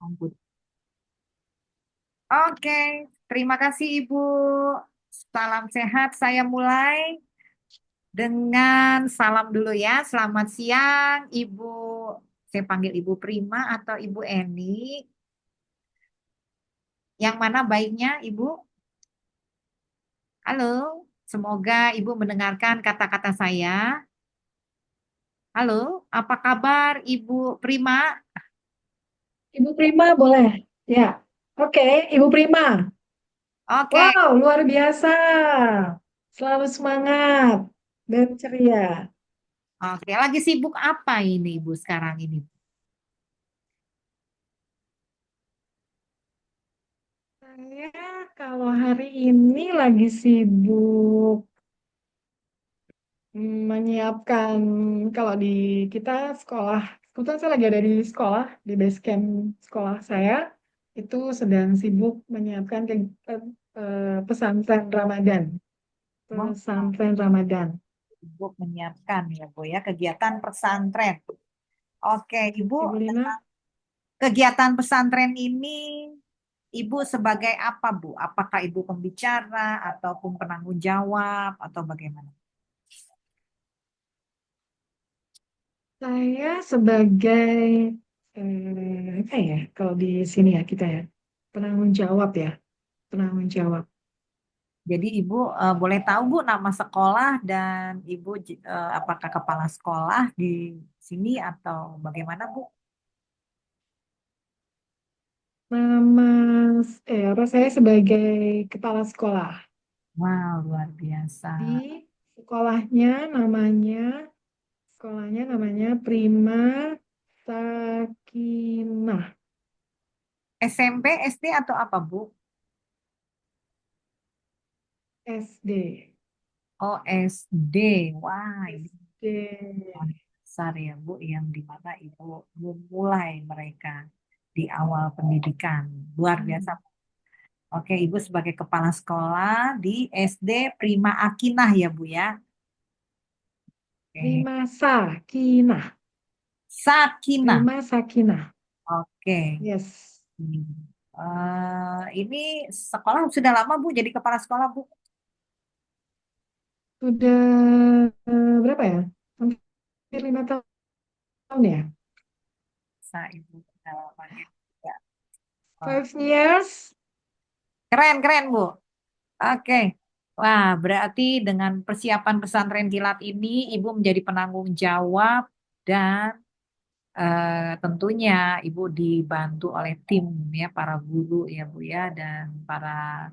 Ampun. Oke, terima kasih Ibu. Salam sehat. Saya mulai dengan salam dulu ya. Selamat siang, Ibu. Saya panggil Ibu Prima atau Ibu Eni. Yang mana baiknya, Ibu? Halo, semoga Ibu mendengarkan kata-kata saya. Halo, apa kabar Ibu Prima? Ibu Prima boleh? Ya. Oke, Ibu Prima. Oke, Wow, luar biasa. Selalu semangat dan ceria. oke. Lagi sibuk apa ini Ibu sekarang ini? Saya kalau hari ini lagi sibuk menyiapkan kalau di kita sekolah. Kebetulan saya lagi ada di sekolah, di base camp sekolah saya. Itu sedang sibuk menyiapkan pesantren Ramadan. Wah, Pesantren Ramadan. Ibu menyiapkan ya Bu ya kegiatan pesantren. Oke, Ibu, Ibu Lina, kegiatan pesantren ini Ibu sebagai apa Bu? Apakah Ibu pembicara ataupun penanggung jawab atau bagaimana? saya sebagai apa ya kalau di sini ya kita ya penanggung jawab ya penanggung jawab. Jadi Ibu boleh tahu Bu nama sekolah dan Ibu apakah kepala sekolah di sini atau bagaimana Bu? Nama apa saya sebagai kepala sekolah Wow, luar biasa. di sekolahnya namanya Prima Sakinah SMP, SD atau apa Bu? SD. Oh, SD. Wah, ini SD. besar ya Bu, yang dimana Ibu memulai mereka di awal pendidikan. Luar biasa. Hmm. Oke, Ibu sebagai kepala sekolah di SD Prima Akinah ya Bu ya. Oke. Prima Sakinah. Sakinah. Prima Sakinah. Oke. Yes. Ini sekolah sudah lama Bu jadi kepala sekolah Bu. Sudah berapa ya? Hampir 5 tahun ya. Ibu sudah lama juga. Oh, 5 years. keren keren Bu. Oke. Wah, berarti dengan persiapan pesantren kilat ini, Ibu menjadi penanggung jawab dan tentunya Ibu dibantu oleh tim ya, para guru ya Bu ya, dan para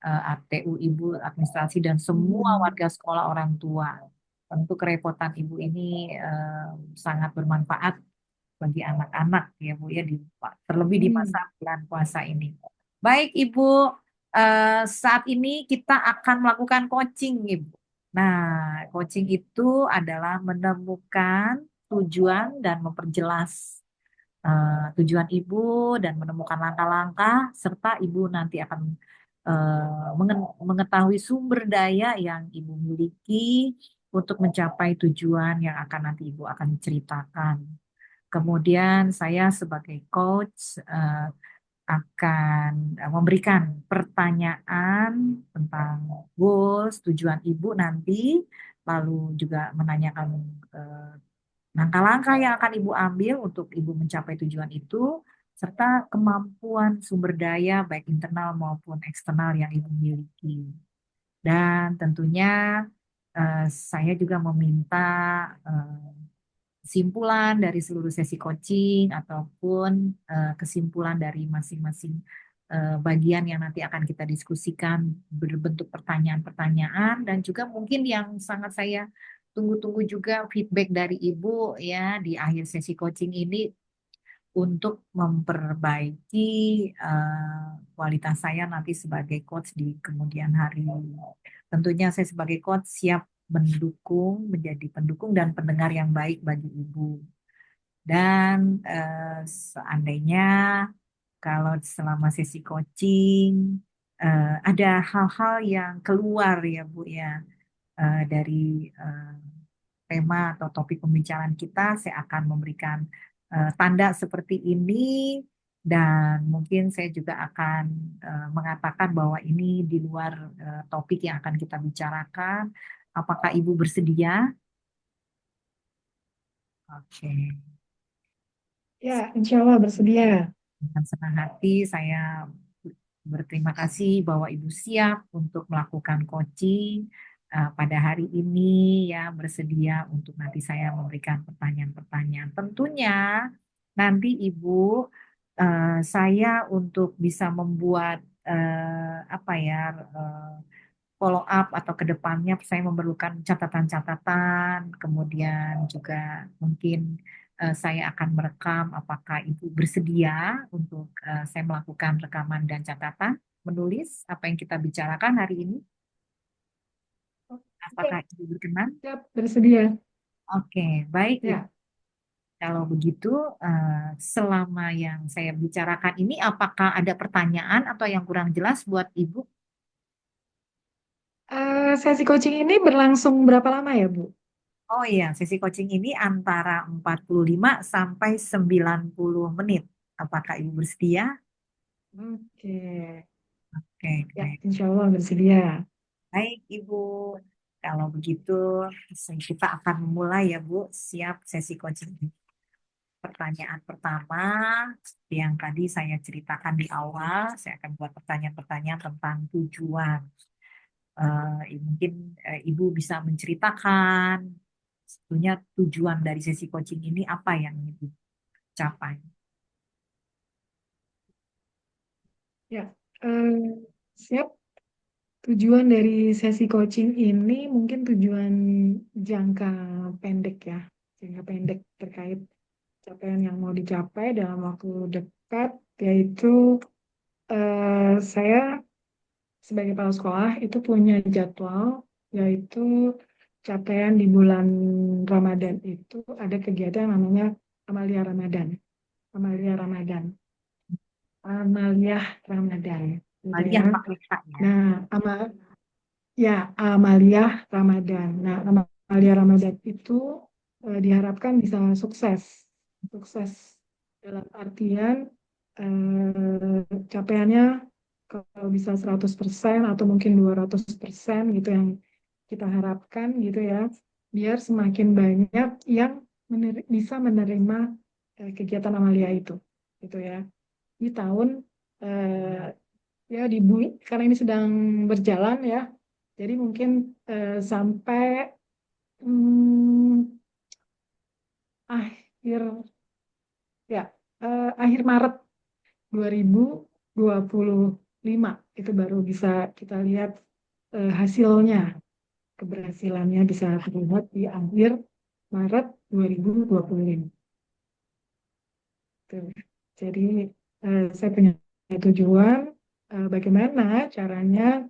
ATU Ibu, administrasi dan semua Hmm. warga sekolah orang tua. Tentu kerepotan Ibu ini sangat bermanfaat bagi anak-anak ya Bu ya, terlebih di masa Hmm. bulan puasa ini. Baik Ibu, saat ini kita akan melakukan coaching Ibu. Nah, coaching itu adalah menemukan tujuan dan memperjelas tujuan Ibu dan menemukan langkah-langkah serta Ibu nanti akan mengetahui sumber daya yang Ibu miliki untuk mencapai tujuan yang akan nanti Ibu akan ceritakan. Kemudian saya sebagai coach akan memberikan pertanyaan tentang goals, tujuan Ibu nanti, lalu juga menanyakan eh, langkah-langkah yang akan Ibu ambil untuk Ibu mencapai tujuan itu, serta kemampuan sumber daya baik internal maupun eksternal yang Ibu miliki. Dan tentunya saya juga meminta eh, kesimpulan dari seluruh sesi coaching ataupun kesimpulan dari masing-masing bagian yang nanti akan kita diskusikan berbentuk pertanyaan-pertanyaan dan juga mungkin yang sangat saya tunggu-tunggu juga feedback dari Ibu ya di akhir sesi coaching ini untuk memperbaiki kualitas saya nanti sebagai coach di kemudian hari. Tentunya saya sebagai coach siap mendukung, menjadi pendukung dan pendengar yang baik bagi Ibu. Dan seandainya kalau selama sesi coaching ada hal-hal yang keluar ya Bu ya dari eh, tema atau topik pembicaraan kita, saya akan memberikan tanda seperti ini Dan mungkin saya juga akan mengatakan bahwa ini di luar topik yang akan kita bicarakan. Apakah Ibu bersedia? Oke. Ya, insya Allah bersedia. Dengan senang hati saya berterima kasih bahwa Ibu siap untuk melakukan coaching pada hari ini ya, bersedia untuk nanti saya memberikan pertanyaan-pertanyaan. Tentunya nanti Ibu saya untuk bisa membuat apa ya, follow up atau ke depannya saya memerlukan catatan-catatan, kemudian juga mungkin saya akan merekam. Apakah Ibu bersedia untuk saya melakukan rekaman dan catatan, menulis apa yang kita bicarakan hari ini? Oke, Apakah Ibu berkenan? siap, bersedia. Oke, baik Ibu. Ya, Kalau begitu, eh, selama yang saya bicarakan ini, apakah ada pertanyaan atau yang kurang jelas buat Ibu? Sesi coaching ini berlangsung berapa lama ya, Bu? Oh iya, sesi coaching ini antara 45 sampai 90 menit. Apakah Ibu bersedia? Oke, Oke, ya, baik. insya Allah bersedia. Baik, Ibu. Kalau begitu, kita akan memulai ya, Bu. Siap sesi coaching ini. Pertanyaan pertama, seperti yang tadi saya ceritakan di awal, saya akan buat pertanyaan-pertanyaan tentang tujuan. Mungkin Ibu bisa menceritakan sebetulnya tujuan dari sesi coaching ini apa yang Ibu capai. Ya, eh, siap. Tujuan dari sesi coaching ini mungkin tujuan jangka pendek ya, jangka pendek terkait capaian yang mau dicapai dalam waktu dekat, yaitu saya sebagai kepala sekolah itu punya jadwal, yaitu capaian di bulan Ramadan itu ada kegiatan namanya Amalia Ramadan, Amalia Ramadan, Amalia Ramadan, gitu ya. Aliyah pakai K ya. Nah, ya, Amalia Ramadan. Nah, Amalia Ramadan itu diharapkan bisa sukses. Sukses dalam artian capaiannya kalau bisa 100% atau mungkin 200% gitu yang kita harapkan gitu ya. Biar semakin banyak yang bisa menerima kegiatan Amalia itu. Gitu ya. Di tahun ya di bumi karena ini sedang berjalan ya. Jadi mungkin sampai hmm, akhir ya akhir Maret 2025 itu baru bisa kita lihat hasilnya, keberhasilannya bisa terlihat di akhir Maret 2025. Tuh. Jadi saya punya tujuan bagaimana caranya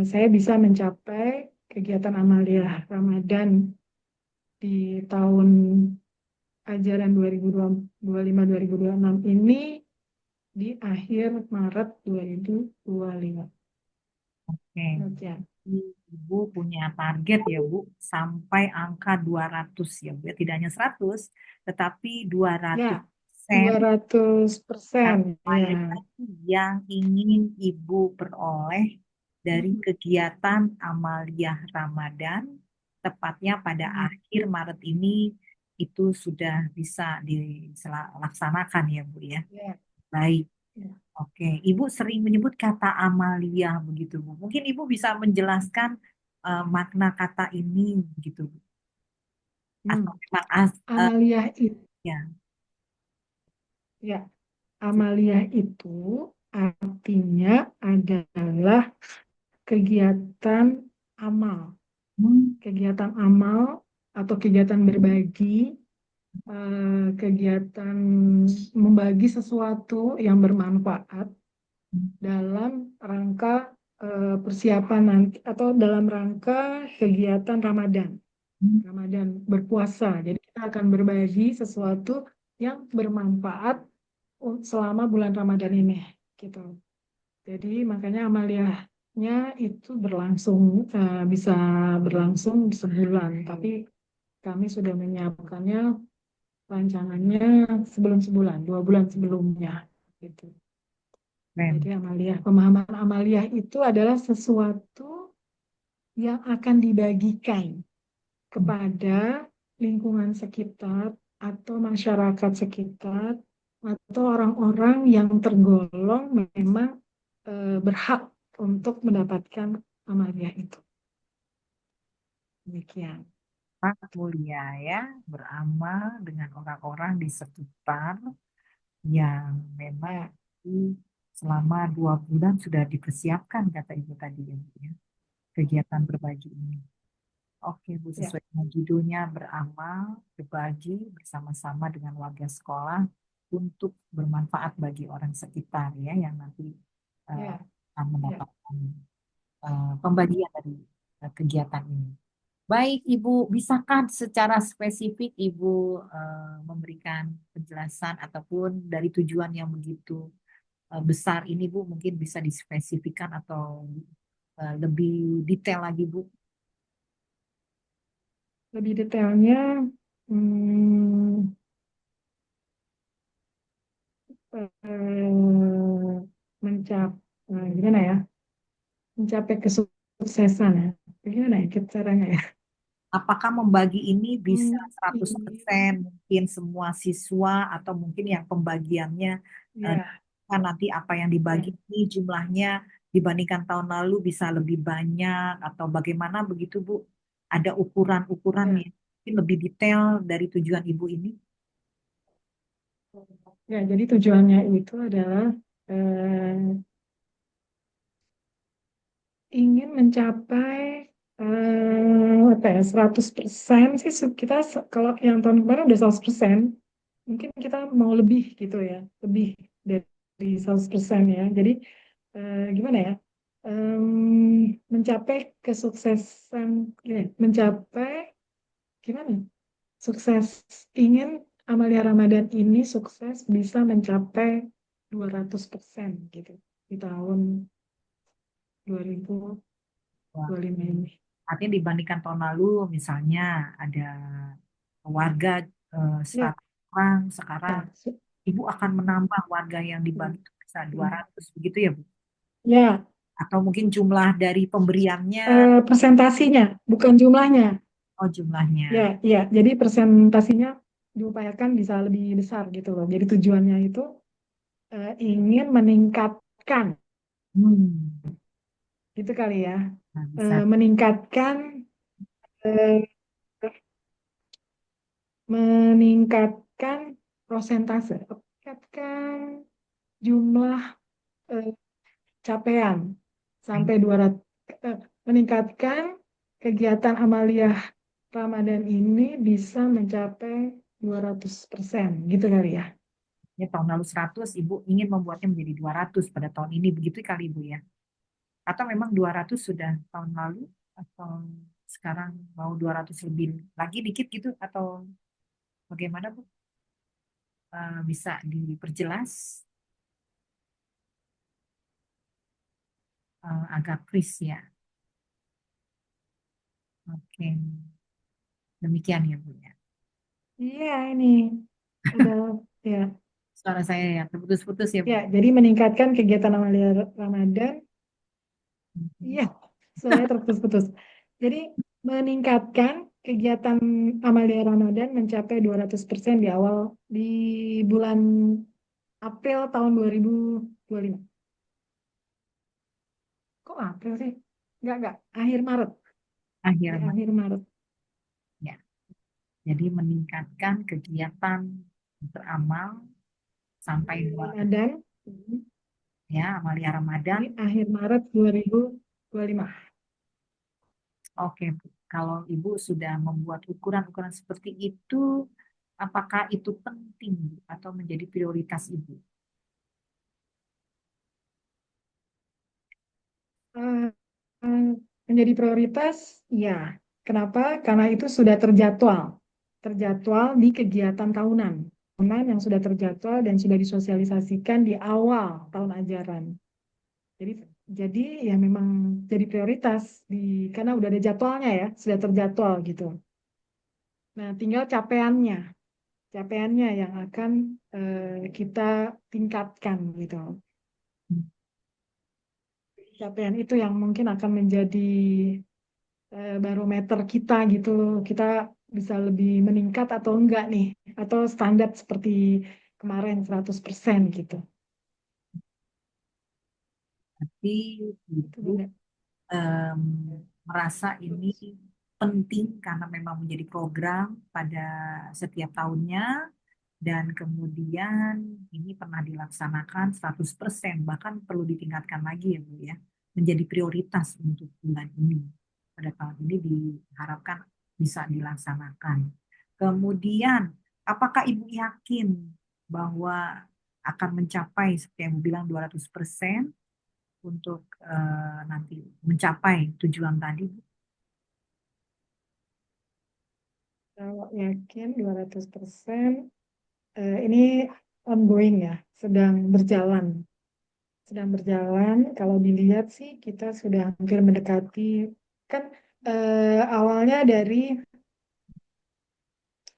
saya bisa mencapai kegiatan Amalia Ramadan di tahun ajaran 2025-2026 ini di akhir Maret 2025. Oke. Demikian. Ibu punya target ya Bu, sampai angka 200 ya Bu. Ya, tidak hanya 100, tetapi 200 Ya, persen 200%. Ya, capaian yang ingin Ibu peroleh dari kegiatan Amaliyah Ramadan, tepatnya pada akhir Maret ini, itu sudah bisa dilaksanakan ya Bu ya. ya, Baik. ya. Oke, Ibu sering menyebut kata amalia begitu, Bu. Mungkin Ibu bisa menjelaskan makna kata ini begitu, Bu. Hmm. Atau memang Amalia itu, ya. ya, Amalia itu artinya adalah kegiatan amal, Hmm, kegiatan amal atau kegiatan berbagi, kegiatan membagi sesuatu yang bermanfaat dalam rangka persiapan nanti atau dalam rangka kegiatan Ramadan. hmm, Ramadan berpuasa. Jadi kita akan berbagi sesuatu yang bermanfaat selama bulan Ramadan ini, gitu. Jadi makanya amaliyahnya itu berlangsung bisa berlangsung sebulan, tapi kami sudah menyiapkannya rancangannya sebelum sebulan, 2 bulan sebelumnya. gitu. Jadi Keren. amaliyah, pemahaman amaliyah itu adalah sesuatu yang akan dibagikan Hmm. kepada lingkungan sekitar atau masyarakat sekitar atau orang-orang yang tergolong memang berhak untuk mendapatkan amaliyah itu. Demikian. Pak mulia ya, beramal dengan orang-orang di sekitar yang memang Ya, selama 2 bulan sudah dipersiapkan kata Ibu tadi ya, Bu, ya, kegiatan berbagi ini. Oke Bu, ya, sesuai dengan judulnya beramal, berbagi bersama-sama dengan warga sekolah untuk bermanfaat bagi orang sekitar ya yang nanti eh, ya, akan ya. mendapatkan pembagian dari kegiatan ini. Baik, Ibu, bisakah secara spesifik Ibu memberikan penjelasan ataupun dari tujuan yang begitu besar ini, Bu, mungkin bisa dispesifikkan atau lebih detail lagi, Bu? Lebih detailnya, hmm, mencap, gimana ya? Mencapai kesuksesan ya. Gimana ya caranya ya? Apakah membagi ini bisa Hmm, 100% ingin, mungkin semua siswa atau mungkin yang pembagiannya eh, ya, kan nanti apa yang dibagi ya, ini jumlahnya dibandingkan tahun lalu bisa lebih banyak atau bagaimana begitu Bu? Ada ukuran-ukuran ya. yang mungkin lebih detail dari tujuan Ibu ini? Ya, jadi tujuannya itu adalah eh, ingin mencapai apa ya 100% sih kita kalau yang tahun kemarin udah 100%, mungkin kita mau lebih gitu ya, lebih dari 100% ya. Jadi gimana ya? Mencapai kesuksesan, mencapai gimana? Sukses, ingin Amalia Ramadan ini sukses bisa mencapai 200% gitu di tahun dua ribu Wah, dua ribu lima ini. artinya dibandingkan tahun lalu misalnya ada warga Ya, 100 orang, sekarang ya, Ibu akan menambah warga yang hmm, dibantu bisa hmm. 200 begitu ya Bu? Ya, Atau mungkin jumlah dari pemberiannya, presentasinya bukan jumlahnya. oh jumlahnya. Ya, ya, jadi presentasinya diupayakan bisa lebih besar gitu loh. Jadi tujuannya itu ingin meningkatkan, Hmm, gitu kali ya. nah bisa. Meningkatkan eh, meningkatkan prosentase, meningkatkan jumlah eh, capaian sampai 200, meningkatkan kegiatan amaliyah Ramadan ini bisa mencapai 200% gitu kali ya. Ya, tahun lalu 100, Ibu ingin membuatnya menjadi 200 pada tahun ini. Begitu kali Ibu ya. Atau memang 200 sudah tahun lalu, atau sekarang mau 200 lebih lagi dikit gitu, atau bagaimana Bu? Bisa diperjelas agak kris ya. Oke, demikian ya Bu ya. Iya ini udah ya Suara saya ya terputus-putus ya Bu. ya jadi meningkatkan kegiatan amaliyah Ramadan. Mhm. Iya, soalnya terputus-putus. Jadi meningkatkan kegiatan Amalia Ramadan mencapai 200% di awal di bulan April tahun 2025. Kok April sih? Enggak, akhir Maret. Di Akhir akhir Maret. ya. Jadi meningkatkan kegiatan beramal sampai Amalia 200 Ramadan ya, Amalia di Ramadan. akhir Maret 2025. Oke, Bu. Kalau Ibu sudah membuat ukuran-ukuran seperti itu, apakah itu penting Bu, atau menjadi prioritas Ibu? Eh, menjadi prioritas, ya. Kenapa? Karena itu sudah terjadwal. Terjadwal di kegiatan tahunan. Tahunan yang sudah terjadwal dan sudah disosialisasikan di awal tahun ajaran. Jadi, jadi ya memang jadi prioritas karena udah ada jadwalnya ya, sudah terjadwal gitu. Nah, tinggal capaiannya yang akan kita tingkatkan gitu. Capaian itu yang mungkin akan menjadi barometer kita gitu loh. Kita bisa lebih meningkat atau enggak nih. Atau standar seperti kemarin 100% gitu. Tapi Itu Ibu benar. em, merasa ini penting karena memang menjadi program pada setiap tahunnya dan kemudian ini pernah dilaksanakan 100% bahkan perlu ditingkatkan lagi ya Bu ya menjadi prioritas untuk bulan ini. Pada tahun ini diharapkan bisa dilaksanakan. Kemudian apakah Ibu yakin bahwa akan mencapai seperti yang Ibu bilang 200% untuk nanti mencapai tujuan tadi? Kalau yakin 200%, ini ongoing ya, sedang berjalan. Sedang berjalan, kalau dilihat sih kita sudah hampir mendekati, kan awalnya dari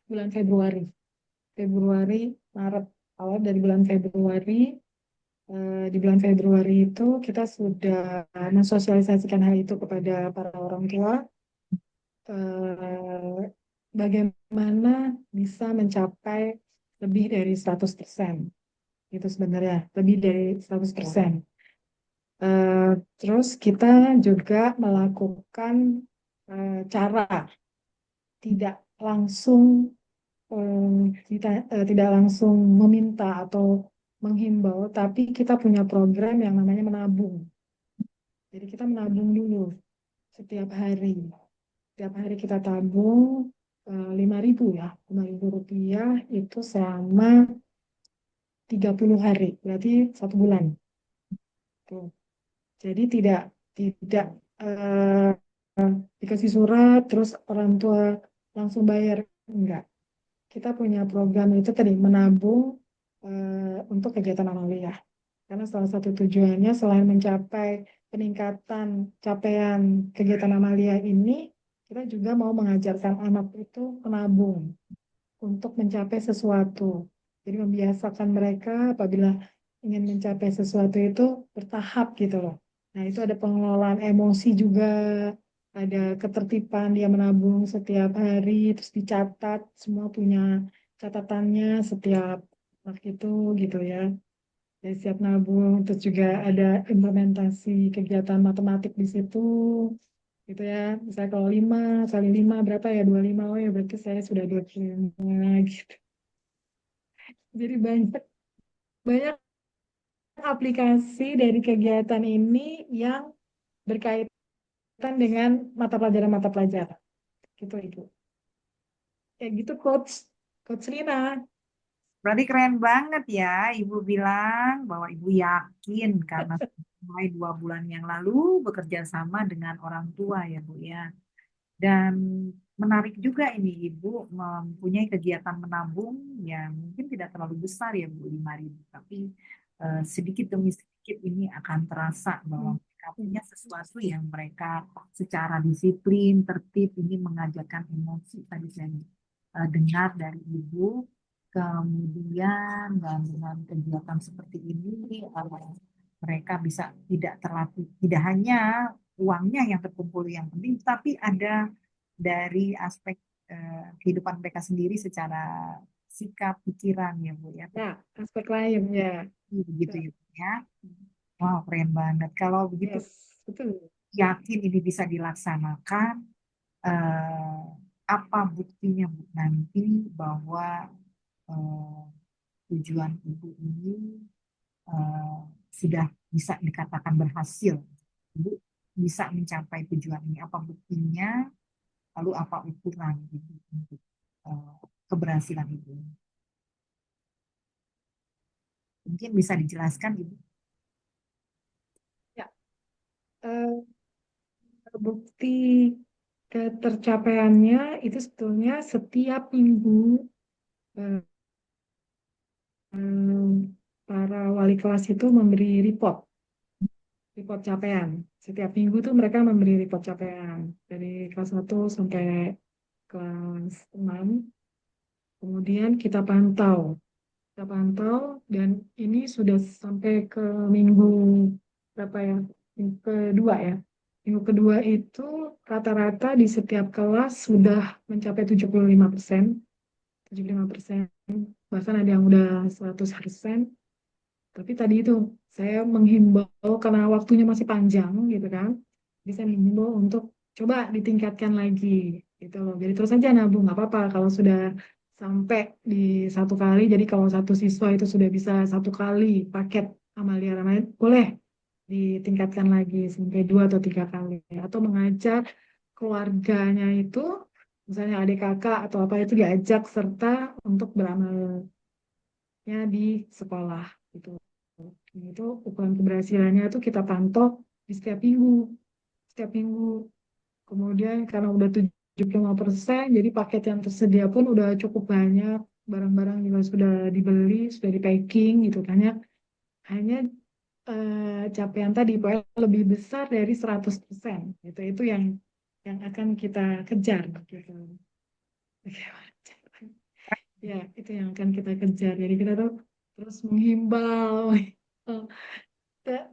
bulan Februari. Februari, Maret, awal dari bulan Februari. Di bulan Februari itu kita sudah mensosialisasikan hal itu kepada para orang tua. eh, Bagaimana bisa mencapai lebih dari 100%. Itu sebenarnya lebih dari 100%. Eh, Terus kita juga melakukan cara tidak langsung tidak langsung meminta atau menghimbau, tapi kita punya program yang namanya menabung. Jadi kita menabung dulu setiap hari. Setiap hari kita tabung 5.000 ya, 5.000 rupiah itu selama 30 hari, berarti 1 bulan. Tuh. Jadi tidak eh, dikasih surat terus orang tua langsung bayar, enggak. Kita punya program itu tadi menabung untuk kegiatan amaliyah. Karena salah satu tujuannya selain mencapai peningkatan capaian kegiatan amaliyah ini, kita juga mau mengajarkan anak itu menabung untuk mencapai sesuatu. Jadi membiasakan mereka apabila ingin mencapai sesuatu itu bertahap gitu loh. Nah, itu ada pengelolaan emosi juga, ada ketertiban dia menabung setiap hari, terus dicatat, semua punya catatannya setiap waktu itu gitu ya. Jadi siap nabung, terus juga ada implementasi kegiatan matematik di situ, gitu ya. Misalnya kalau 5 kali 5 berapa ya? 25, oh ya berarti saya sudah 25 gitu. Jadi banyak banyak aplikasi dari kegiatan ini yang berkaitan dengan mata pelajaran gitu Ibu. Kayak gitu Coach Lina. Berarti keren banget ya, Ibu bilang bahwa Ibu yakin karena mulai 2 bulan yang lalu bekerja sama dengan orang tua ya Bu ya. Dan menarik juga ini Ibu mempunyai kegiatan menabung yang mungkin tidak terlalu besar ya Bu, 5.000. Tapi sedikit demi sedikit ini akan terasa bahwa Hmm. mereka punya sesuatu yang mereka secara disiplin, tertib, ini mengajarkan emosi tadi saya dengar dari Ibu. Kemudian dan dengan kegiatan seperti ini mereka bisa tidak terlatih, tidak hanya uangnya yang terkumpul yang penting, tapi ada dari aspek kehidupan mereka sendiri secara sikap, pikiran ya Bu ya. Ya, aspek lain ya. Begitu ya Bu ya. Wow, keren banget. Kalau begitu Yes, betul. yakin ini bisa dilaksanakan, eh, apa buktinya Bu nanti bahwa eh, tujuan Ibu ini eh, sudah bisa dikatakan berhasil. Ibu bisa mencapai tujuan ini. Apa buktinya? Lalu apa ukuran Ibu untuk eh, keberhasilan Ibu? Mungkin bisa dijelaskan Ibu. Ya, eh, bukti ketercapaiannya itu sebetulnya setiap minggu eh, para wali kelas itu memberi report capaian. Setiap minggu tuh mereka memberi report capaian dari kelas 1 sampai kelas 6. Kemudian kita pantau kita pantau dan ini sudah sampai ke minggu berapa ya? Minggu kedua ya. Minggu kedua itu rata-rata di setiap kelas sudah mencapai 75%, 75%, bahkan ada yang udah 100%. Tapi tadi itu saya menghimbau karena waktunya masih panjang gitu kan. Jadi saya menghimbau untuk coba ditingkatkan lagi gitu loh. Jadi terus aja nabung nggak apa-apa kalau sudah sampai di satu kali. Jadi kalau satu siswa itu sudah bisa satu kali paket Amalia Ramayana boleh ditingkatkan lagi sampai 2 atau 3 kali atau mengajak keluarganya itu misalnya adik kakak atau apa itu diajak serta untuk beramalnya di sekolah gitu. Itu ukuran keberhasilannya itu kita pantau di setiap minggu. Setiap minggu. Kemudian karena udah 75%, jadi paket yang tersedia pun udah cukup banyak. Barang-barang juga sudah dibeli, sudah di packing gitu kan ya. Hanya capaian tadi pokoknya lebih besar dari 100%. Itu yang akan kita kejar gitu. Ya, itu yang akan kita kejar. Jadi kita tuh terus menghimbau. Da-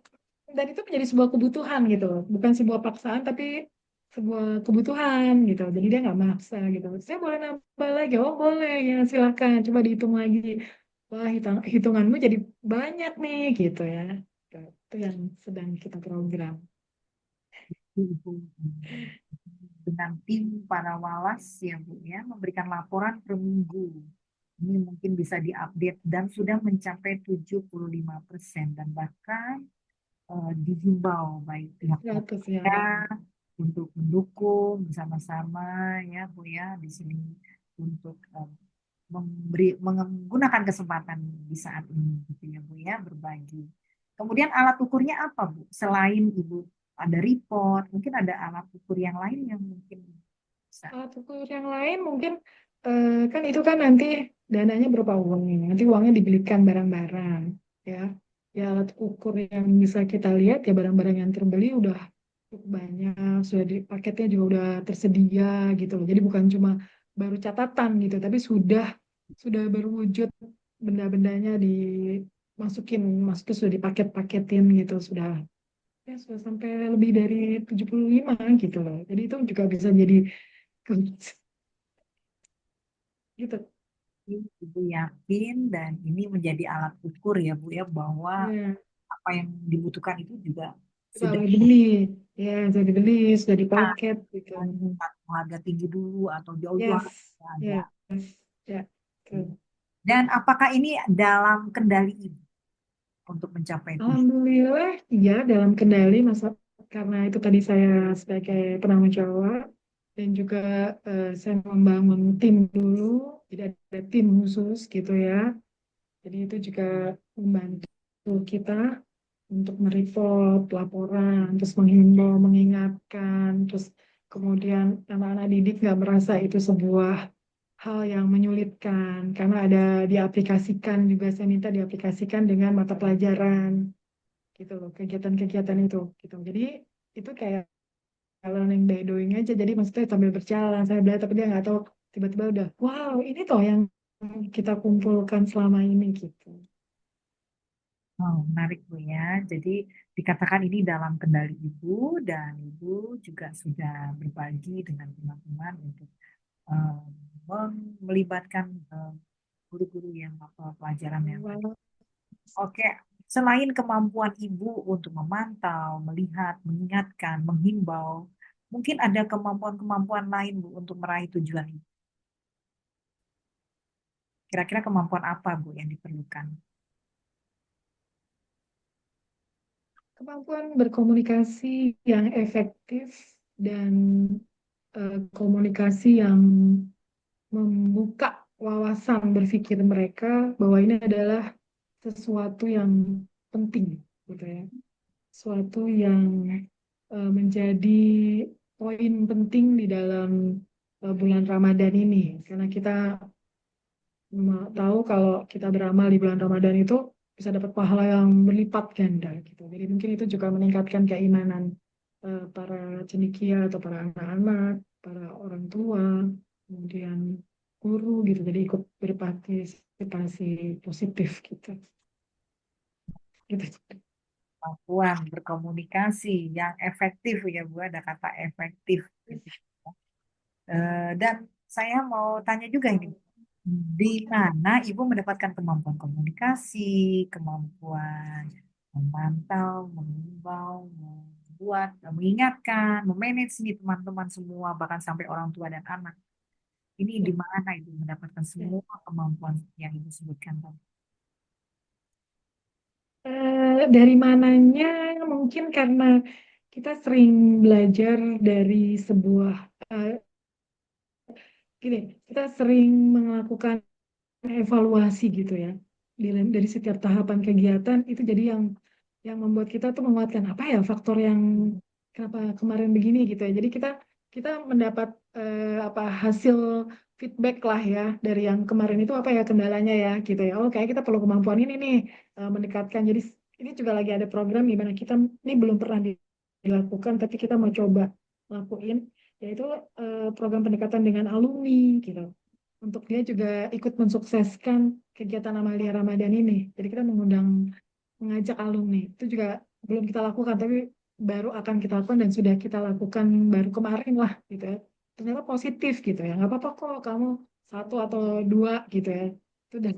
Dan itu menjadi sebuah kebutuhan gitu loh. Bukan sebuah paksaan, tapi sebuah kebutuhan gitu. Jadi dia nggak maksa gitu. Saya boleh nambah lagi? Oh boleh, ya silakan. Coba dihitung lagi. Wah, hitunganmu jadi banyak nih gitu ya. Itu yang sedang kita program. Ibu dengan tim para walas ya Bu ya memberikan laporan per minggu. Ini mungkin bisa diupdate dan sudah mencapai 75% dan bahkan dihimbau baik pihak 100 ya. keluarga untuk mendukung bersama-sama ya Bu ya di sini untuk menggunakan kesempatan di saat ini gitu ya Bu ya berbagi. Kemudian alat ukurnya apa Bu? Selain Ibu ada report, mungkin ada alat ukur yang lain yang mungkin bisa. Alat ukur yang lain mungkin kan itu kan nanti dananya berupa uang ini. Nanti uangnya dibelikan barang-barang ya. Ya alat ukur yang bisa kita lihat ya barang-barang yang terbeli udah cukup banyak, sudah di paketnya juga udah tersedia gitu loh. Jadi bukan cuma baru catatan gitu, tapi sudah berwujud benda-bendanya dimasukin, masuknya sudah dipaket-paketin gitu, sudah sampai lebih dari 75 gitu loh. Jadi itu juga bisa jadi gitu. Ibu yakin dan ini menjadi alat ukur ya Bu ya bahwa Ya, apa yang dibutuhkan itu juga sudah sudah dibeli, ya sudah dibeli, sudah dipaket gitu. harga tinggi dulu atau jauh-jauh Yes, harga ada. yes, ya. Tuh. Dan apakah ini dalam kendali Ibu untuk mencapai tujuan? Alhamdulillah, ya dalam kendali masa karena itu tadi saya sebagai penanggung jawab dan juga saya membangun tim dulu, jadi ada tim khusus gitu ya. Jadi itu juga membantu kita untuk mereport laporan, terus menghimbau, mengingatkan, terus kemudian anak-anak didik nggak merasa itu sebuah hal yang menyulitkan karena ada diaplikasikan juga saya minta diaplikasikan dengan mata pelajaran gitu loh kegiatan-kegiatan itu gitu. Jadi itu kayak learning by doing aja. Jadi maksudnya sambil berjalan saya belajar tapi dia nggak tahu tiba-tiba udah wow ini toh yang kita kumpulkan selama ini gitu. Oh, menarik Bu ya. Jadi dikatakan ini dalam kendali Ibu dan Ibu juga sudah berbagi dengan teman-teman untuk eh, melibatkan guru-guru yang apa pelajaran yang ada. Wow. Oke, selain kemampuan Ibu untuk memantau, melihat, mengingatkan, menghimbau, mungkin ada kemampuan-kemampuan lain Bu untuk meraih tujuan Ibu. Kira-kira kemampuan apa Bu yang diperlukan? Kemampuan berkomunikasi yang efektif dan komunikasi yang membuka wawasan berpikir mereka bahwa ini adalah sesuatu yang penting gitu ya. Sesuatu yang menjadi poin penting di dalam bulan Ramadan ini karena kita tahu kalau kita beramal di bulan Ramadan itu bisa dapat pahala yang berlipat ganda gitu. Jadi mungkin itu juga meningkatkan keimanan para cendekia atau para anak-anak, para orang tua, kemudian guru gitu. Jadi ikut berpartisipasi partisipasi positif gitu. Gitu. kemampuan berkomunikasi yang efektif ya Bu, ada kata efektif gitu. Dan saya mau tanya juga ini, di mana Ibu mendapatkan kemampuan komunikasi, kemampuan memantau, mengimbau, membuat, mengingatkan, memanage nih teman-teman semua, bahkan sampai orang tua dan anak. Ini di Ya. mana Ibu mendapatkan Ya. semua kemampuan yang Ibu sebutkan tadi? Dari mananya mungkin karena kita sering belajar dari sebuah eh, gini, kita sering melakukan evaluasi gitu ya dari setiap tahapan kegiatan itu jadi yang membuat kita tuh menguatkan apa ya faktor yang kenapa kemarin begini gitu ya. Jadi kita kita mendapat apa hasil feedback lah ya dari yang kemarin itu apa ya kendalanya ya gitu ya. Oh kayak kita perlu kemampuan ini nih mendekatkan. Jadi ini juga lagi ada program di mana kita ini belum pernah dilakukan tapi kita mau coba lakuin yaitu program pendekatan dengan alumni gitu untuk dia juga ikut mensukseskan kegiatan Amalia Ramadan ini. Jadi kita mengajak alumni. Itu juga belum kita lakukan, tapi baru akan kita lakukan dan sudah kita lakukan baru kemarin lah gitu ya. Ternyata positif gitu ya. Nggak apa-apa kok kamu satu atau dua gitu ya. Itu udah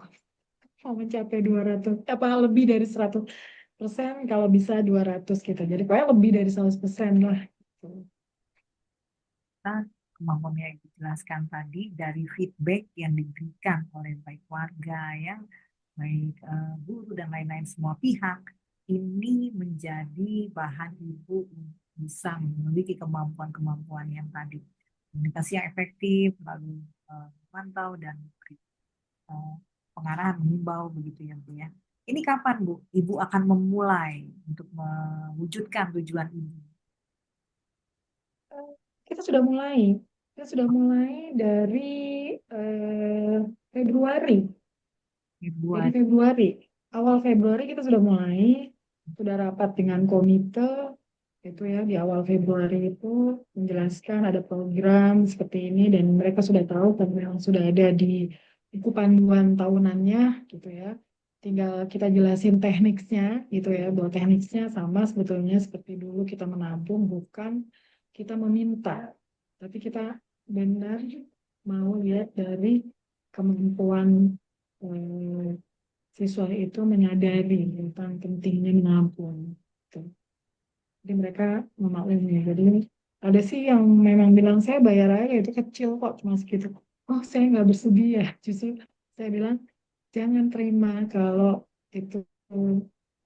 mau mencapai 200, apa lebih dari 100% kalau bisa 200 gitu. Jadi pokoknya lebih dari 100% lah. Gitu. Kita kemampuan yang dijelaskan tadi dari feedback yang diberikan oleh baik warga ya, baik guru dan lain-lain semua pihak, ini menjadi bahan Ibu untuk bisa memiliki kemampuan-kemampuan yang tadi, komunikasi yang efektif, lalu memantau dan eh, pengarahan, mengimbau begitu ya Bu ya. Ini kapan Bu Ibu akan memulai untuk mewujudkan tujuan Ibu? Eh, Kita sudah mulai. Kita sudah mulai dari Februari. Dari Februari. Februari, awal Februari kita sudah rapat dengan komite itu ya di awal Februari itu menjelaskan ada program seperti ini dan mereka sudah tahu dan memang sudah ada di buku panduan tahunannya gitu ya. Tinggal kita jelasin tekniknya gitu ya, bahwa tekniknya sama sebetulnya seperti dulu kita menabung bukan kita meminta, tapi kita benar mau lihat dari kemampuan eh, siswa itu menyadari tentang pentingnya menabung. Gitu. Jadi mereka memaklumi. Jadi ada sih yang memang bilang saya bayar aja itu kecil kok cuma segitu. Oh saya nggak bersedia. Justru saya bilang jangan terima kalau itu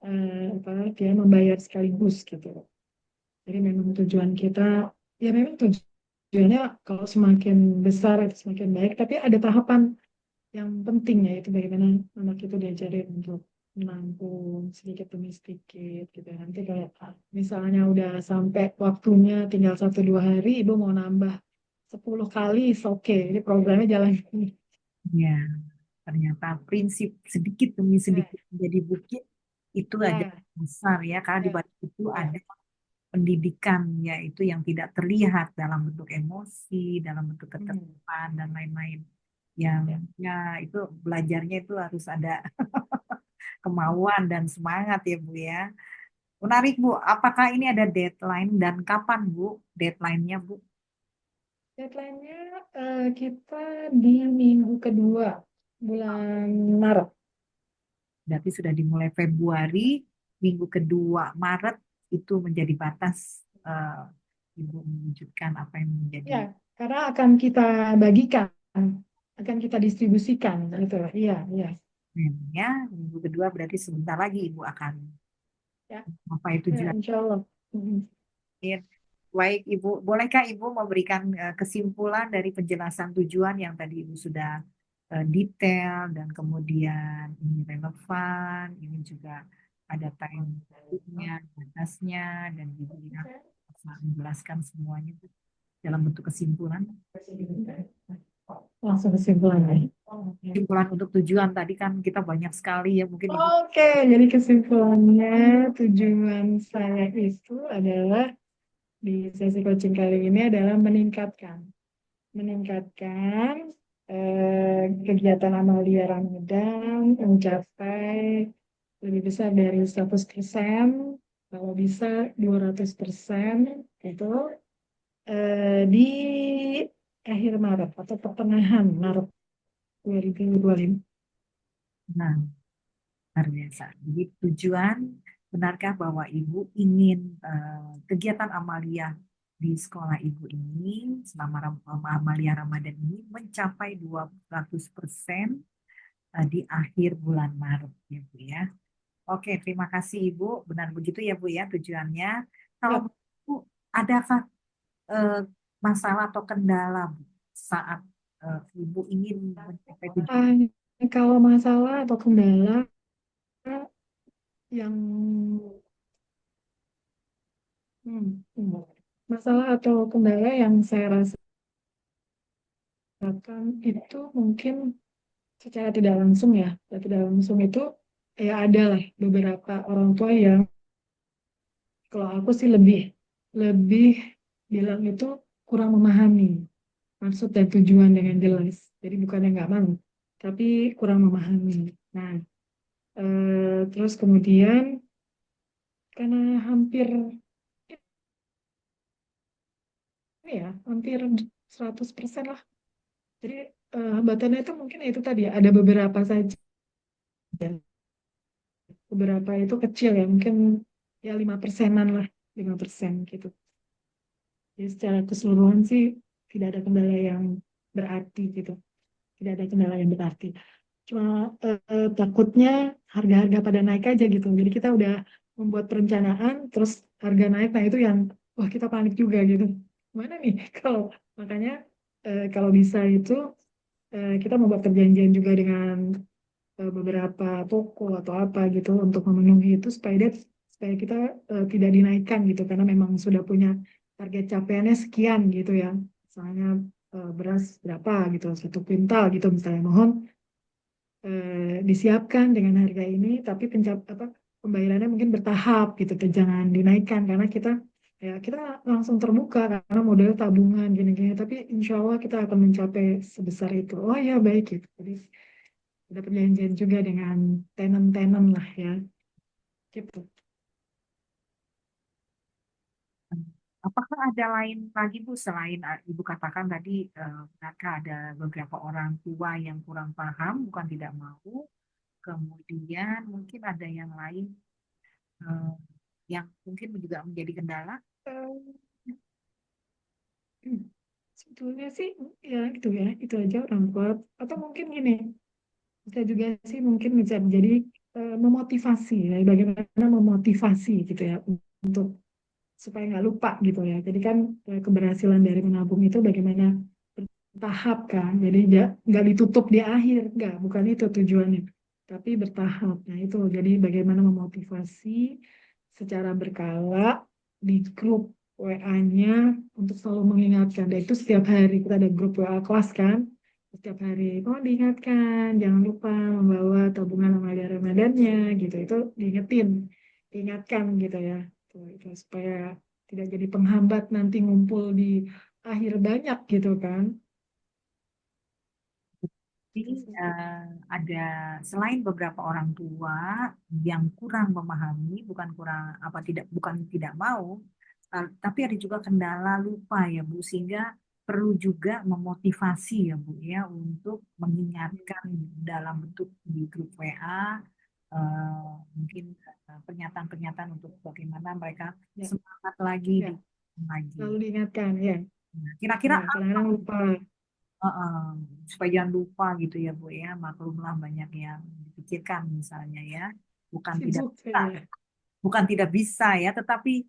apa dia membayar sekaligus gitu. Jadi memang tujuan kita ya memang tujuannya kalau semakin besar itu semakin baik. Tapi ada tahapan yang penting ya itu bagaimana anak itu diajarin untuk menampung sedikit demi sedikit gitu. Nanti kayak misalnya udah sampai waktunya tinggal 1 2 hari, ibu mau nambah 10 kali, oke. Ini programnya jalan ini. Ya, ternyata prinsip sedikit demi Ya, sedikit menjadi bukit itu aja ya, besar ya, karena di ya, balik itu ya. ada pendidikan yaitu yang tidak terlihat dalam bentuk emosi, dalam bentuk Hmm, ketertiban dan lain-lain. Yang ya. ya itu belajarnya itu harus ada kemauan dan semangat ya Bu ya. Menarik Bu, apakah ini ada deadline dan kapan Bu deadline-nya Bu? Deadline-nya kita di minggu kedua bulan Maret. Berarti sudah dimulai Februari, minggu kedua Maret itu menjadi batas Ibu mewujudkan apa yang menjadi Ya, karena akan kita bagikan, akan kita distribusikan gitu. Iya, iya. plannya. Minggu kedua berarti sebentar lagi Ibu akan Ya, apa ya, tujuan. insya Allah. Mhm. Baik Ibu, bolehkah Ibu memberikan kesimpulan dari penjelasan tujuan yang tadi Ibu sudah detail dan kemudian ini relevan, ini juga ada time-nya, batasnya, dan Ibu yang bisa menjelaskan semuanya itu dalam bentuk kesimpulan. Langsung kesimpulannya. Kesimpulan untuk tujuan tadi kan kita banyak sekali ya, mungkin Ibu. Oke, jadi kesimpulannya tujuan saya itu adalah di sesi coaching kali ini adalah meningkatkan. Meningkatkan kegiatan Amalia Ramadan mencapai lebih besar dari 100%, kalau bisa 200% itu di akhir Maret atau pertengahan Maret 2025. Nah, luar biasa. Jadi tujuan, benarkah bahwa Ibu ingin kegiatan Amalia di sekolah Ibu ini selama Amalia Ramadan ini mencapai 200% di akhir bulan Maret ya Bu ya. Oke, terima kasih Ibu. Benar begitu ya Bu ya tujuannya. Kalau Ya, Bu, adakah eh, masalah atau kendala Bu saat Ibu ingin mencapai tujuan? kalau masalah atau kendala yang hmm, hmm, masalah atau kendala yang saya rasakan itu mungkin secara tidak langsung ya, secara tidak langsung itu ya ada lah beberapa orang tua yang kalau aku sih lebih lebih bilang itu kurang memahami maksud dan tujuan dengan jelas. Jadi bukannya nggak mau, tapi kurang memahami. Nah, terus kemudian karena hampir ini ya, hampir 100% lah. Jadi hambatannya itu mungkin itu tadi ya, ada beberapa saja. Beberapa itu kecil ya, mungkin ya 5%-an lah, 5% gitu. Jadi secara keseluruhan sih tidak ada kendala yang berarti gitu. Tidak ada kendala yang berarti. Cuma takutnya harga-harga pada naik aja gitu. Jadi kita udah membuat perencanaan, terus harga naik, nah itu yang wah kita panik juga gitu. Mana nih kalau makanya kalau bisa itu kita membuat perjanjian juga dengan beberapa toko atau apa gitu untuk memenuhi itu supaya kita tidak dinaikkan gitu karena memang sudah punya target capaiannya sekian gitu ya. Misalnya beras berapa gitu, 1 kuintal gitu misalnya, mohon disiapkan dengan harga ini, tapi pembayarannya mungkin bertahap gitu, tuh. Jangan dinaikkan karena kita langsung terbuka karena modal tabungan gini-gini, tapi insya Allah kita akan mencapai sebesar itu. Oh ya baik gitu. Jadi ada perjanjian juga dengan tenant-tenant lah ya, gitu. Apakah ada lain lagi Bu selain Ibu katakan tadi mereka ada beberapa orang tua yang kurang paham, bukan tidak mau, kemudian mungkin ada yang lain eh, yang mungkin juga menjadi kendala. Eh, Sebetulnya sih ya gitu ya, itu aja orang tua. Atau mungkin gini, bisa juga sih mungkin bisa jadi memotivasi ya, bagaimana memotivasi gitu ya untuk supaya nggak lupa gitu ya. Jadi kan keberhasilan dari menabung itu bagaimana bertahap kan. Jadi nggak ditutup di akhir, nggak, bukan itu tujuannya. Tapi bertahap. Nah itu jadi bagaimana memotivasi secara berkala di grup WA-nya untuk selalu mengingatkan. Dan itu setiap hari kita ada grup WA kelas kan. Setiap hari, oh diingatkan, jangan lupa membawa tabungan Ramadan Ramadannya gitu. Itu diingatkan gitu ya. Itu supaya tidak jadi penghambat nanti ngumpul di akhir banyak gitu kan. Jadi Itu sih. ada selain beberapa orang tua yang kurang memahami, bukan tidak mau, tapi ada juga kendala lupa ya Bu, sehingga perlu juga memotivasi ya Bu ya untuk mengingatkan dalam bentuk di grup WA, mungkin pernyataan-pernyataan untuk bagaimana mereka Ya, semangat lagi ya, lagi. selalu diingatkan ya. Nah, kira-kira Ya, kadang-kadang lupa. Heeh, supaya jangan lupa gitu ya Bu ya, maklumlah banyak yang dipikirkan misalnya ya, bukan tidak Sibuk bisa, saya ya. bukan tidak bisa ya, tetapi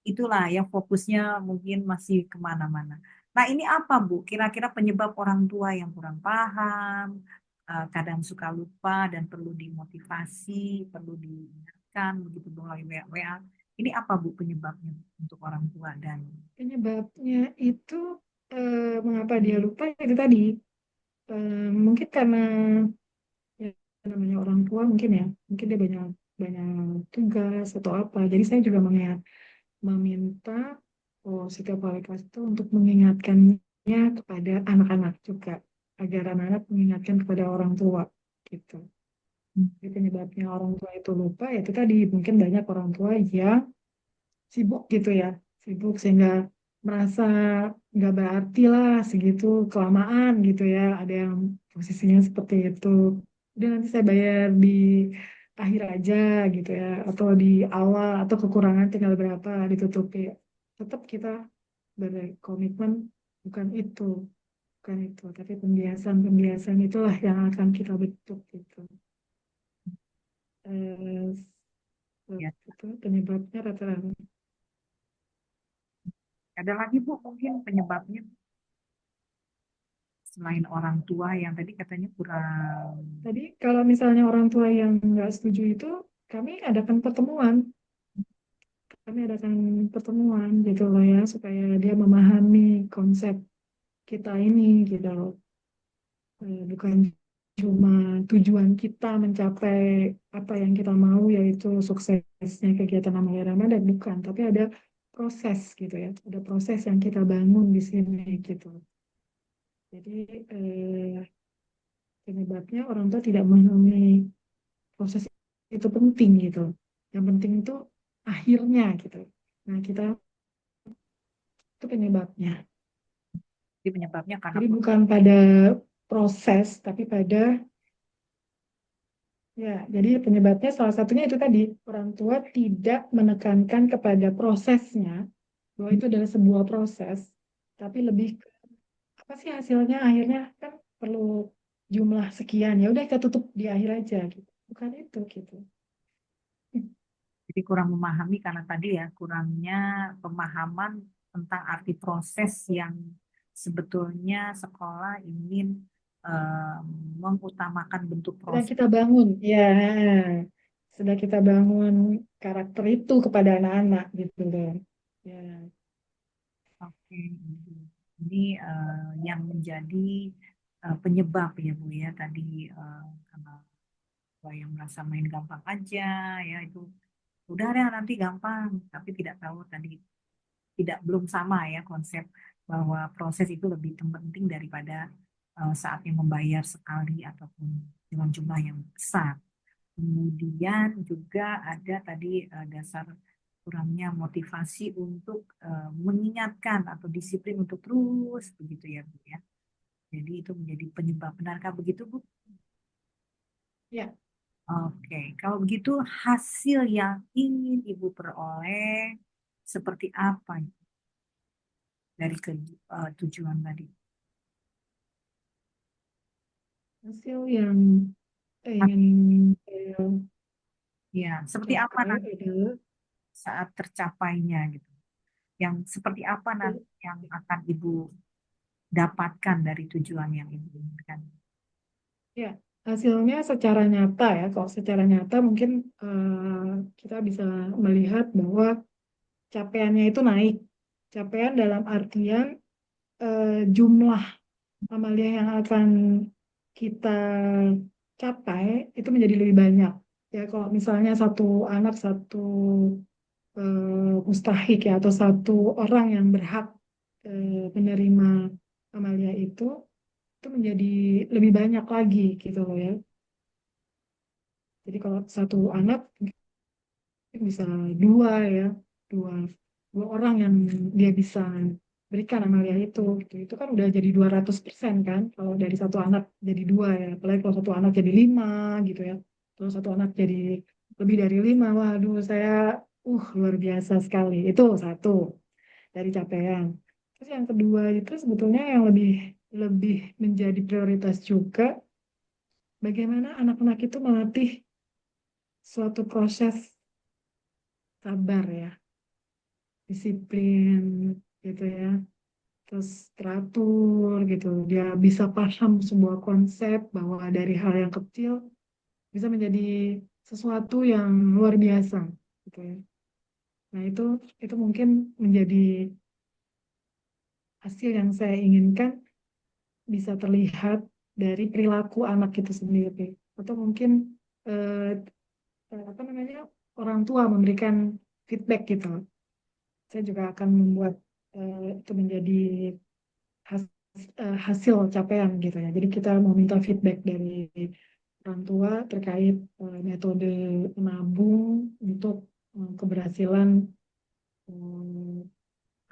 itulah yang fokusnya mungkin masih kemana-mana. Nah ini apa Bu? Kira-kira penyebab orang tua yang kurang paham, kadang suka lupa dan perlu dimotivasi, perlu diingatkan begitu melalui WA. Ini apa Bu penyebabnya untuk orang tua dan Penyebabnya itu mengapa dia lupa itu tadi. Mungkin karena ya, namanya orang tua mungkin ya. Mungkin dia banyak banyak tugas atau apa. Jadi saya juga meminta setiap wali kelas itu untuk mengingatkannya kepada anak-anak juga. agar anak-anak mengingatkan kepada orang tua gitu. Hmm. Jadi penyebabnya orang tua itu lupa, ya itu tadi mungkin banyak orang tua yang sibuk gitu ya, sibuk sehingga merasa nggak berarti lah segitu kelamaan gitu ya. Ada yang posisinya seperti itu. Udah nanti saya bayar di akhir aja gitu ya, atau di awal atau kekurangan tinggal berapa ditutupi. Tetap kita berkomitmen bukan itu, bukan itu, tapi pembiasaan-pembiasaan itulah yang akan kita bentuk gitu. Eh, Ya. itu penyebabnya rata-rata. Ada lagi Bu mungkin penyebabnya selain orang tua yang tadi katanya kurang. Tadi kalau misalnya orang tua yang nggak setuju itu, kami adakan pertemuan, kami adakan pertemuan gitu loh ya, supaya dia memahami konsep kita ini gitu loh. Bukan cuma tujuan kita mencapai apa yang kita mau, yaitu suksesnya kegiatan Amalia Ramadan, bukan, tapi ada proses gitu ya, ada proses yang kita bangun di sini gitu. Jadi penyebabnya orang tua tidak memahami proses itu penting gitu. Yang penting itu akhirnya gitu. Nah, kita itu penyebabnya. Jadi penyebabnya karena Jadi bukan pada proses, tapi pada ya. Jadi penyebabnya salah satunya itu tadi orang tua tidak menekankan kepada prosesnya bahwa itu adalah sebuah proses, tapi lebih ke apa sih hasilnya akhirnya kan perlu jumlah sekian. Ya udah kita tutup di akhir aja gitu. Bukan itu gitu. jadi kurang memahami karena tadi ya kurangnya pemahaman tentang arti proses yang sebetulnya sekolah ingin eh, mengutamakan bentuk Sedang proses. kita bangun, ya, sedang kita bangun karakter itu kepada anak-anak gitu kan. Ya, Oke, ini yang menjadi penyebab ya Bu ya tadi karena bahwa yang merasa main gampang aja ya itu udah deh nanti gampang tapi tidak tahu tadi tidak belum sama ya konsep bahwa proses itu lebih penting daripada saatnya membayar sekali ataupun dengan jumlah yang besar. Kemudian juga ada tadi dasar kurangnya motivasi untuk mengingatkan atau disiplin untuk terus begitu ya Bu ya. Jadi itu menjadi penyebab. Benarkah begitu Bu? ya, Oke, kalau begitu hasil yang ingin Ibu peroleh seperti apa dari tujuan tadi? hasil yang ingin saya Ya, seperti apa capai nanti adalah saat tercapainya gitu? Yang seperti apa nanti yang akan Ibu dapatkan dari tujuan yang Ibu inginkan? ya, hasilnya secara nyata ya. Kalau secara nyata mungkin kita bisa melihat bahwa capaiannya itu naik. Capaian dalam artian jumlah amalia yang akan kita capai itu menjadi lebih banyak. Ya, kalau misalnya satu anak, satu mustahik ya, atau satu orang yang berhak menerima amalia itu menjadi lebih banyak lagi gitu loh ya. Jadi kalau satu anak bisa dua ya, dua dua orang yang dia bisa berikan amalia itu gitu. Itu kan udah jadi 200% kan kalau dari satu anak jadi dua ya, apalagi kalau satu anak jadi lima gitu ya, terus satu anak jadi lebih dari lima, waduh saya luar biasa sekali. Itu satu dari capaian. Terus yang kedua itu sebetulnya yang lebih lebih menjadi prioritas juga, bagaimana anak-anak itu melatih suatu proses sabar ya, disiplin gitu ya, terus teratur gitu. Dia bisa paham sebuah konsep bahwa dari hal yang kecil bisa menjadi sesuatu yang luar biasa gitu ya. Nah, itu mungkin menjadi hasil yang saya inginkan bisa terlihat dari perilaku anak itu sendiri. Atau mungkin eh, apa namanya, orang tua memberikan feedback gitu. Saya juga akan membuat itu menjadi hasil hasil capaian gitu ya. Jadi kita mau minta feedback dari orang tua terkait metode menabung untuk keberhasilan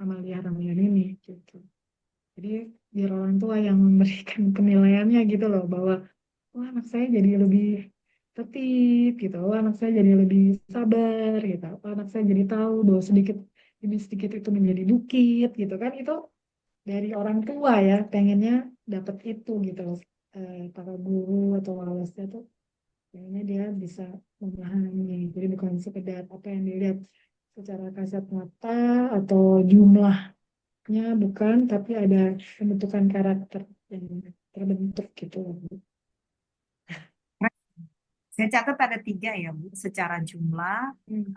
Amalia Ramayan ini gitu. Jadi biar orang tua yang memberikan penilaiannya gitu loh, bahwa wah anak saya jadi lebih tertib gitu, wah anak saya jadi lebih sabar gitu, wah anak saya jadi tahu bahwa sedikit demi sedikit itu menjadi bukit gitu kan. Itu dari orang tua ya, pengennya dapat itu gitu loh. Para guru atau wawasnya tuh pengennya dia bisa memahami, jadi bukan sekedar apa yang dilihat secara kasat mata atau jumlahnya, bukan, tapi ada pembentukan karakter yang terbentuk gitu loh. Saya catat ada 3 ya, Bu. Secara jumlah, Hmm.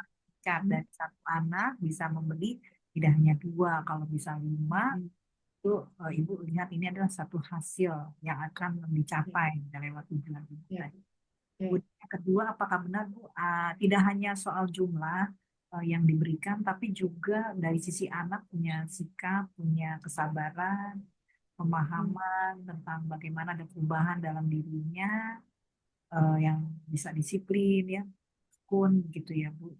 dari satu anak bisa membeli tidak hanya 2, kalau bisa 5, Hmm. itu Ibu lihat ini adalah satu hasil yang akan Ya, dicapai lewat tujuan Ibu ya, tadi. ya. Kemudian yang kedua, apakah benar Bu, tidak hanya soal jumlah yang diberikan, tapi juga dari sisi anak punya sikap, punya kesabaran, Hmm. pemahaman tentang bagaimana ada perubahan dalam dirinya, yang bisa disiplin ya, kun gitu ya Bu.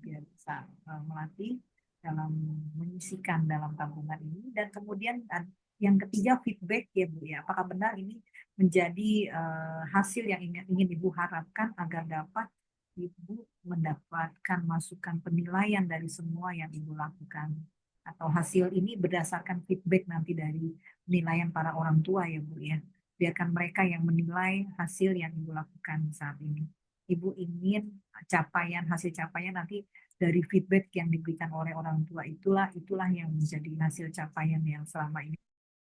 Dia bisa melatih dalam menyisihkan dalam tabungan ini. Dan kemudian yang ketiga, feedback ya Bu ya, apakah benar ini menjadi hasil yang ingin Ibu harapkan agar dapat Ibu mendapatkan masukan penilaian dari semua yang Ibu lakukan, atau hasil ini berdasarkan feedback nanti dari penilaian para orang tua ya Bu ya, biarkan mereka yang menilai hasil yang Ibu lakukan saat ini. Ibu ingin hasil capaian nanti dari feedback yang diberikan oleh orang tua, itulah yang menjadi hasil capaian yang selama ini